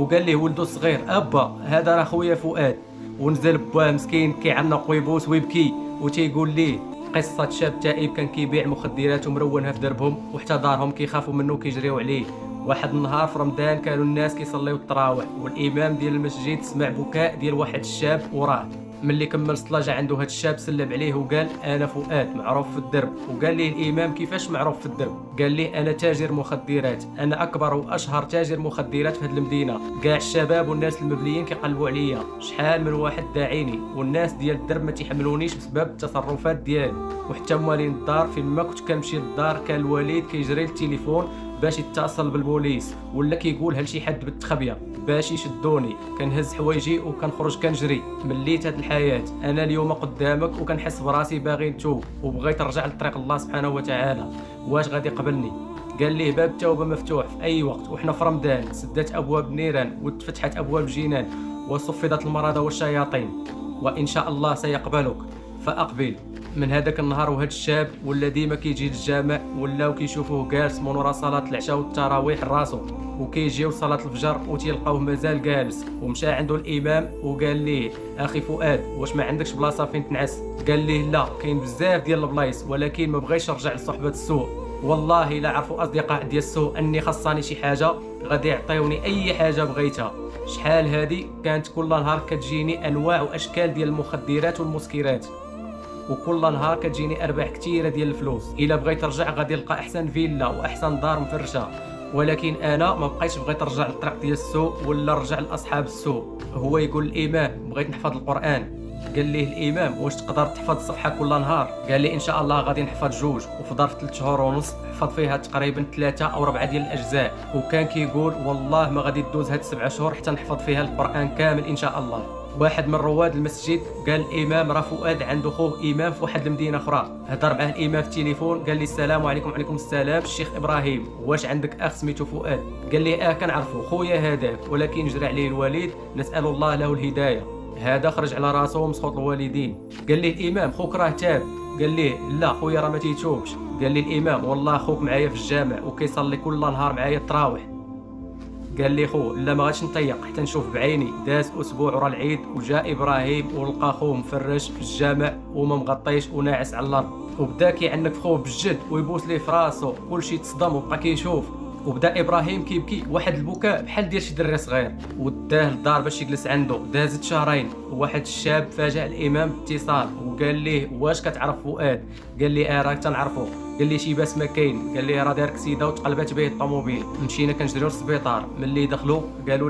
وقال ليه ولده الصغير ابا هذا راه خويا فؤاد. ونزل باه مسكين كيعنق ويبوس ويبكي وتيقول ليه قصة شاب تائب كان كيبيع مخدرات ومرونها في دربهم، وحتى دارهم كيخافوا منه وكيجريو عليه. واحد النهار في رمضان كانوا الناس كيصليو التراويح، والامام ديال المسجد سمع بكاء ديال واحد الشاب وراه. ملي كمل الصلاه جا عنده هاد الشاب سلم عليه وقال انا فؤاد معروف في الدرب. وقال ليه الامام كيفاش معروف في الدرب؟ قال ليه انا تاجر مخدرات، انا اكبر واشهر تاجر مخدرات في هاد المدينه. كاع الشباب والناس المبليين كيقلبوا عليا، شحال من واحد داعيني والناس ديال الدرب ما تيحملونيش بسبب التصرفات ديالي. وحتى موالين الدار فين ما كنت كنمشي للدار كان الوليد كيجري للتليفون باش يتصل بالبوليس، ولا كيقولها لشي حد بالتخبيه باش يشدوني. كنهز حوايجي وكنخرج كنجري. مليت هاد الحياه انا اليوم قدامك وكنحس براسي باغي نتوب وبغيت نرجع لطريق الله سبحانه وتعالى. واش غادي قبلني؟ قال ليه باب التوبه مفتوح في اي وقت، وحنا في رمضان سدات ابواب النيران وتفتحت ابواب الجنان وصفدت المرضى والشياطين، وان شاء الله سيقبلك فاقبل. من هذاك النهار وهذا الشاب ولا ديما كيجي للجامع، ولاو كيشوفوه جالس من ورا صلاه العشاء والتراويح راسو، وكيجيو صلاه الفجر وتيلقاوه مازال جالس. ومشى عنده الامام وقال ليه اخي فؤاد واش ما عندكش بلاصه فين تنعس؟ قال ليه لا كاين بزاف ديال البلايص ولكن ما بغيتش نرجع لصحبه السوء. والله لا عرفوا اصدقاء ديال السوء اني خصني شي حاجه غادي يعطيوني اي حاجه بغيتها. شحال هادي كانت كل نهار كتجيني انواع واشكال ديال المخدرات والمسكرات، وكل نهار كتجيني ارباح كثيره ديال الفلوس. الا بغيت ترجع غادي نلقى احسن فيلا واحسن دار مفرشه، ولكن انا ما بقيتش بغيت نرجع للطريق ديال السوء ولا نرجع لاصحاب السوء. هو يقول الامام بغيت نحفظ القران. قال ليه الامام واش تقدر تحفظ صفحه كل نهار؟ قال لي ان شاء الله غادي نحفظ جوج. وفي ظرف 3 شهور ونص حفظ فيها تقريبا 3 أو 4 ديال الاجزاء، وكان كيقول والله ما غادي تدوز هاد 7 شهور حتى نحفظ فيها القران كامل ان شاء الله. واحد من رواد المسجد قال الامام راه فؤاد عنده خوه امام في واحد المدينه اخرى. هضر معاه الامام في التليفون قال لي السلام عليكم. وعليكم السلام الشيخ ابراهيم، واش عندك اخ سميتو فؤاد؟ قال لي كنعرفو خويا هذاك ولكن جرى عليه الوالد نسال الله له الهدايه. هذا خرج على راسه مسخوط الوالدين. قال لي الامام خوك راه تاب. قال لي لا خويا راه ما تيتوبش. قال لي الامام والله خوك معايا في الجامع وكيصلي كل نهار معايا التراويح. قال لي خو لا ما غاديش نطيق حتى نشوف بعيني. داز اسبوع ورا العيد وجاء ابراهيم ولقى خوه مفرش في الجامع وما مغطيش وناعس على الارض، وبدا كيعنك في خوه بالجد ويبوس ليه في راسو. كلشي تصدم وبقى كيشوف. وبدا ابراهيم كيبكي واحد البكاء بحال ديال شي دري صغير، وداه للدار باش يجلس عنده. دازت شهرين وواحد الشاب فاجأ الامام باتصال وقال ليه واش كتعرف فؤاد؟ قال لي راه تنعرفو. قال لي شي باس ما كاين. قال لي راه دار كسيده وتقلبات به الطوموبيل. مشينا كنجريو للسبيطار. ملي دخلوا قالوا